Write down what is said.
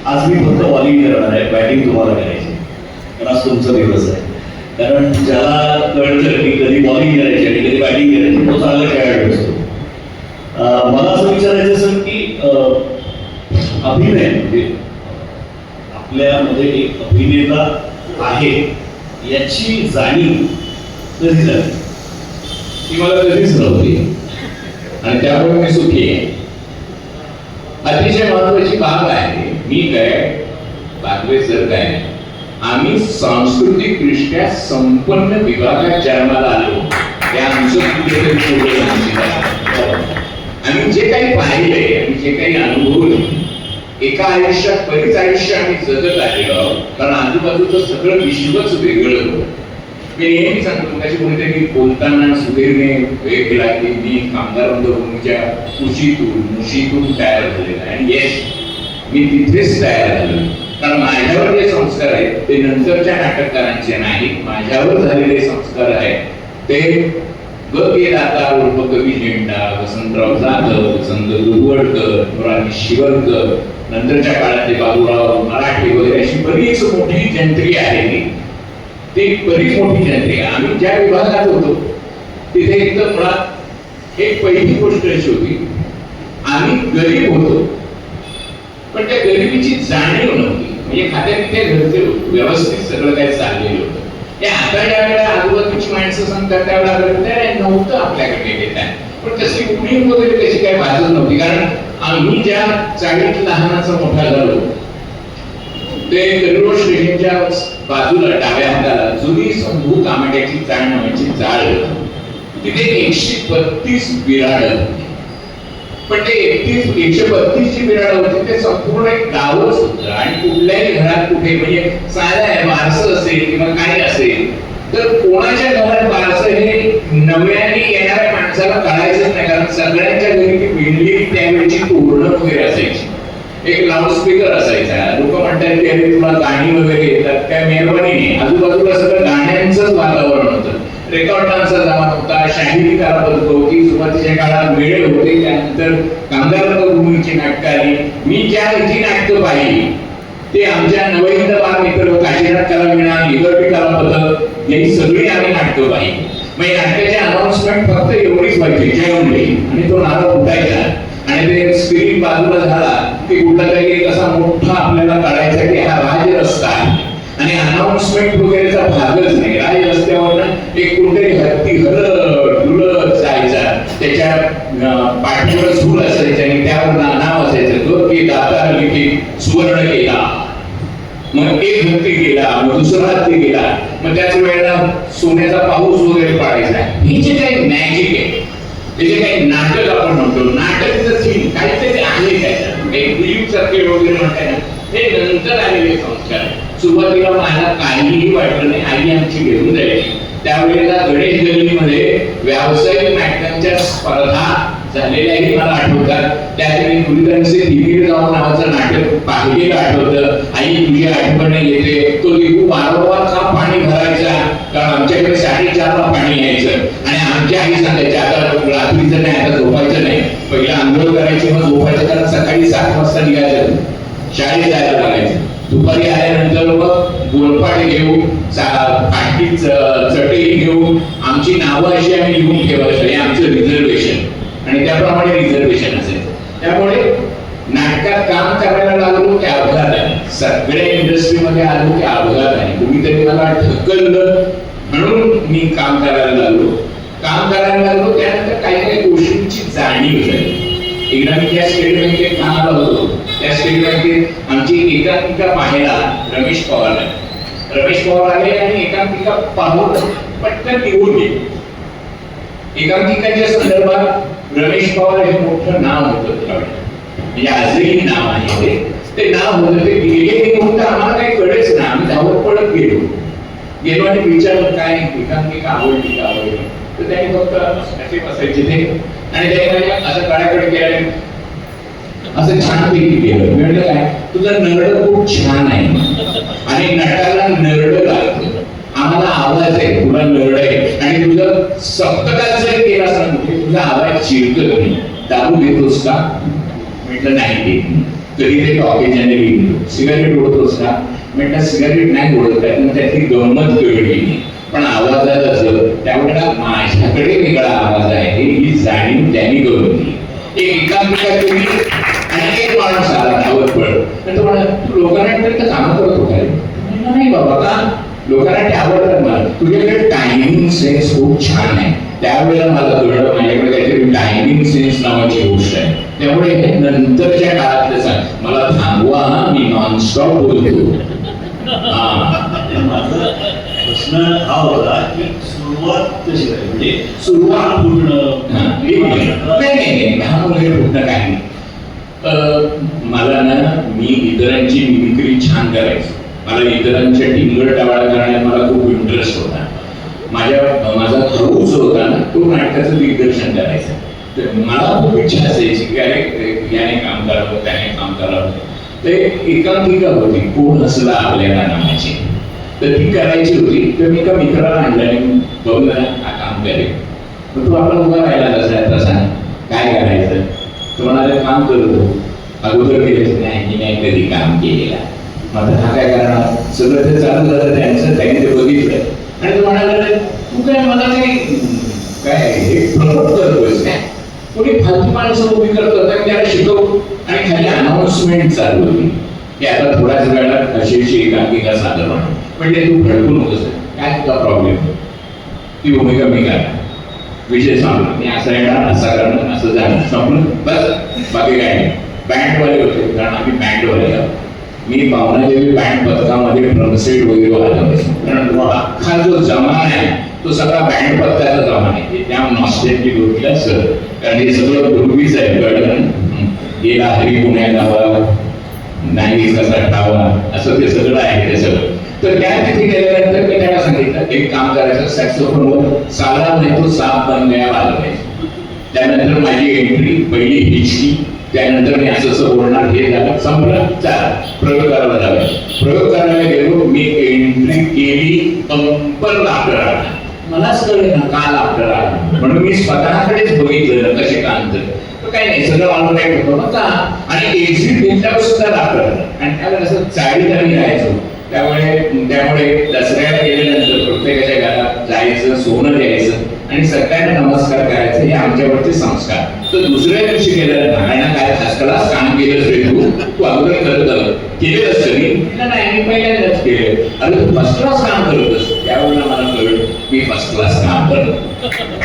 आज मी फक्त बॉलिंग करणार आहे, बॅटिंग तुम्हाला करायची, कारण आज तुमचा दिवस आहे. कारण ज्याला कळतं की कधी बॉलिंग करायची आणि कधी बॅटिंग करायची तो चांगला खेळाडू असतो. मला असं विचारायचं सर की अभिनय म्हणजे आपल्यामध्ये एक अभिनेता आहे याची जाणीव कधी झाली? ती मला कधीच नव्हती आणि त्यामुळे मी सुखी आहे. अतिशय महत्वाची बाब आहे, मी काय बागवे सर काय आम्ही सांस्कृतिकदृष्ट्या संपन्न विभागात जन्माला आलो. त्या आमचं कुठेतरी आम्ही जे काही पाहिलंय आणि जे काही अनुभवलं एका आयुष्यात बरीच आयुष्य आम्ही जगत आलेलो आहोत, कारण आजूबाजूचं सगळं विश्वच वेगळं होतं. मी नेहमी सांगतो, माझी कोणीतरी बोलताना सुधीरने वेळ केला की मी कामगार रंगभूमीच्या मुशीतून तयार झालेला आहे. आणि येस, मी तिथेच तयार झालो, कारण माझ्यावर जे संस्कार आहेत ते नंतरच्या नाटककारांचे नाहीत, माझ्यावर झालेले संस्कार आहेत ते ग के दाता उर्फ कवी झेंडा, वसंतराव जाधव, वसंत दुर्वडकर, मुरारी शिवरकर, नंतरच्या काळातले बाबूराव मराठे वगैरे अशी बरीच मोठी जंत्री आहे. ती बरीच मोठी जंत्री आहे. आम्ही ज्या विभागात होतो तिथे एकदम मुळात एक पहिली गोष्ट अशी होती, आम्ही गरीब होतो पण त्या गरिबीची जाणीव नव्हती. म्हणजे खात्या तिथे घरचे व्यवस्थित सगळं काही चाललेलं होतं. ते आता ज्या वेळेला आजूबाजूची माणसं सांगतात त्यावेळेला नव्हतं आपल्याकडे देतात, पण तशी उणीव वगैरे कशी काय भाजत नव्हती. कारण आम्ही ज्या चाळीत लहानाचा मोठा झालो ते कलिरोड स्टेशनच्या बाजूला डाव्या हाताला जुनी संभू कामाट्याची चाळ नावाची चाळ तिथे 132 बिराड, पण ते 132 जी बिराड होती ते संपूर्ण एक गावच होतं. आणि कुठल्याही घरात कुठे म्हणजे साधं वारसं असेल किंवा काही असेल तर कोणाच्या घरात वारसं हे नव्याने येणाऱ्या माणसाला कळायचंच नाही, कारण सगळ्यांच्या घरी ती बिल्डिंग त्यावेळची तोरणं वगैरे असायची. एक लाऊडस्पीकर असायचा. लोक म्हणतात की अरे तुला गाणी वगैरे येतात, काय मेहरबानी. आजूबाजूला सगळं गाण्यांचंच वातावरण होतं. रेकॉर्डांचा जमाना होता, शाहिरी कालपद होती, सुरुवातीच्या काळात मेळे होते, त्यानंतर कामगार रंगभूमीची नाटकं आली. मी ज्या जी नाटकं पाहिली ते आमच्या नवहिंद बाल मित्र, काशीनाथ कलावीणा, लिबर्टी कलापथक यांनी सगळी आम्ही नाटकं पाहिली. मग नाटकाची अनाउन्समेंट फक्त एवढीच व्हायची, जय मुंडे, आणि तो नारळ उठायचा आणि ते स्क्रीन बाजूला झाला की कुठला तरी एक असा मोठा आपल्याला कळायचा की हा राज रस्ता आहे. आणि अनाउन्समेंट वगैरेचा भागच नाही. राज रस्त्यावर एक कुठेतरी हत्ती हलत जायचा, त्याच्या पाठीवर झूल असायचं आणि त्यावर नाव असायचं ग के दाता लिखित सुवर्ण केला. मग एक हत्ती गेला, मग दुसरा हत्ती गेला, मग त्याच वेळेला सोन्याचा पाऊस वगैरे पडायचा. ही जे काही मॅजिक आहे, हे जे काही नाटक आपण म्हणतो, नाटकचं सीन काहीतरी आहे त्याच्यात, एक फिल्म सारखे वगैरे म्हणताय ना, हे नंतर आलेले संस्कार. सुरुवातीला मला काहीही वाटलं नाही, आई आमची घेऊन जायची. त्यावेळेला गणेश गल्लीमध्ये व्यावसायिक नाटकांच्या स्पर्धा झालेल्याही मला आठवतात. त्यावेळी गुरुदांचे तिकीट गाव नावाचं नाटक पाहिलेलं आठवतं. आई तुझी आठवण येते, तो लिहू वारंवार का पाणी भरायचा, कारण आमच्याकडे 4:30ला पाणी यायचं आणि आमच्या आई सांगायच्या आता रात्रीचं नाही, आता झोपायचं नाही, पहिला आंघोळ करायची मग झोपायचं, कारण सकाळी 7 वाजता निघायचं, शाळेत जायला लागायचं. दुपारी आल्यानंतर मग गोलपाट घेऊ, पाठी चटई घेऊ, आमची नावं अशी आम्ही लिहून ठेवायचं, हे आमचं रिझर्वेशन आणि त्याप्रमाणे रिझर्वेशन असायचं. त्यामुळे नाटकात काम करायला लागलो की अपघात आहे, सगळ्या इंडस्ट्रीमध्ये आलो की अपघात आहे. कुणीतरी मला ढकललं म्हणून मी काम करायला लागलो. त्यानंतर काही काही गोष्टींची जाणीव झाली. एकदा मी त्या स्टेट बँकेत कामाला होतो. त्या स्टेट बँकेत आमची एकांकिका पाहायला रमेश पवार आले आणि एकांकिका पाहून पटकन निघून गेले. एकांकिकाच्या संदर्भात रमेश पवार हे मोठं नाव होतं त्यावेळेला, म्हणजे आजही नाव आहे ते नाव होतं. ते गेले निघून तर आम्हाला काही कळेच ना, आम्ही धावत पडत गेलो आणि विचारलं काय एकांकिका आवडली का आवडली, तर त्यांनी फक्त असे बसायचे ते आणि त्याने असं कडाकडे केलं, असं छानपैकी केलं. म्हणलं काय तुझं नरड खूप छान आहे आणि नटाला नरड लागतं, आम्हाला आवाज आहे, तुला नरड आहे आणि तुझं सप्तकात जर केला सांगतो तुझा आवाज चिरकत नाही, दारू घेतोस का? म्हटलं नाही घेत. कधीतरी ऑकेजनली सिगारेट ओढतोस का? म्हटलं सिगारेट नाही ओढत, त्यातून त्यातली गंमत कळली. पण आवाजात असं त्यावेळेला माझ्याकडे वेगळा आवाज आहे ही जाणीव त्यांनी करून दिली. एक एकांकिका केली आणि एक माणूस आला धावत पडत, तर तो म्हणा तू लोकांना कामं करतो काय? म्हणलं नाही बाबा, का? लोकांना ते आवडतात मला. तुझ्याकडे टायमिंग सेन्स खूप छान आहे. त्यावेळेला मला कळलं माझ्याकडे काहीतरी टायमिंग सेन्स नावाची गोष्ट आहे. त्यामुळे नंतरच्या काळात सांग मला थांबवा, मी नॉनस्टॉप बोलतो. माझा प्रश्न हा होता की सुरुवात कशी झाली, म्हणजे सुरुवात फुटणं काही मला ना, मी इतरांची मिमिक्री छान करायचो. मला इतरांच्या टिंगल-टावाळ करण्यात मला खूप इंटरेस्ट होता. माझा भाऊ जो होता ना, तो नाटकाचं दिग्दर्शन करायचा. तर मला खूप इच्छा असायची की अरे याने काम करावं, त्याने काम करावं. ते एकांकिका होती कोण हसला आपल्याला नावाची, तर ती करायची होती. तर मी एका मित्राला आणलं, बघ हा काम करेल. तर तो आपला उभा राहिला तसा काय करायचं? तो म्हणाले काम करतो. अगोदर केलं नाही, मी नाही कधी काम केलेला. मग हा काय करणार? सगळं ते चालू झालं त्यांचं, त्यांनी ते बघितलं आणि तो म्हणाला तू काय मला काय हे प्रमोट करतोयस काय? कोणी फालतू माणसं उभी करतो तर त्याला शिकवू. आणि खाली अनाउन्समेंट चालू होती की आता थोड्याच वेळात अशी एकांकिका सादर होणार. म्हणजे तू भडकू नकोस, काय तुझा प्रॉब्लेम? ती भूमिका मी काय विषय सांगणार, मी असं येणार, असं करणार, असं जाणार, संपलं बस, बाकी काय नाही. बँडवाले होते, कारण आम्ही बँडवाले आहोत. मी पाहुणादेवी बँड पथकामध्ये ड्रमसेट वगैरे वाजवतो. कारण अख्खा जो जमाना आहे तो सगळा बँड पथकाचा जमाना आहे. त्या नॉस्टॅल्जिक गोष्टीला सर, कारण हे सगळं पूर्वीच आहे. कळलं गेला हरी पुण्या गावा नाही कसा ठावा, असं ते सगळं आहे ते सगळं. तर त्या तिथे गेल्यानंतर मी त्याला सांगितलं एक काम करायचं, सॅक्सोफोनवर साला नाही तो साप बन गया वाजवायचं. त्यानंतर माझी एंट्री पहिली हिचकी, त्यानंतर मी असं बोलणार, हे झालं, संपलं. चला प्रयोग करायला जाऊया. प्रयोग करायला गेलो, मी एंट्री केली, बंपर लाफ्टर आला. मलाच कळलं ना का लाफ्टर आला, म्हणून मी स्वतःकडेच बघितलं कसे काम तर काही नाही, सगळं ऑनलाईन होतो ना का. आणि एक्झिट घेतल्यावर सुद्धा लाफ्टर आला. आणि त्याला असं चाळीत आम्ही राहायचो. त्यामुळे दसऱ्याला गेल्यानंतर प्रत्येकाच्या घरात जायचं, सोनं द्यायचं आणि सगळ्यांना नमस्कार करायचं, हे आमच्यावरचे संस्कार. तर दुसऱ्या दिवशी गेलं नारायणा काय फर्स्ट काम केलंच रे तू अगोदर केलेलंच तरी नाही, मी पहिल्यांदाच केलं. अरे तू फर्स्ट क्लास काम करतोस. त्यावेळेला मला कळलं मी फर्स्ट क्लास काम करतो.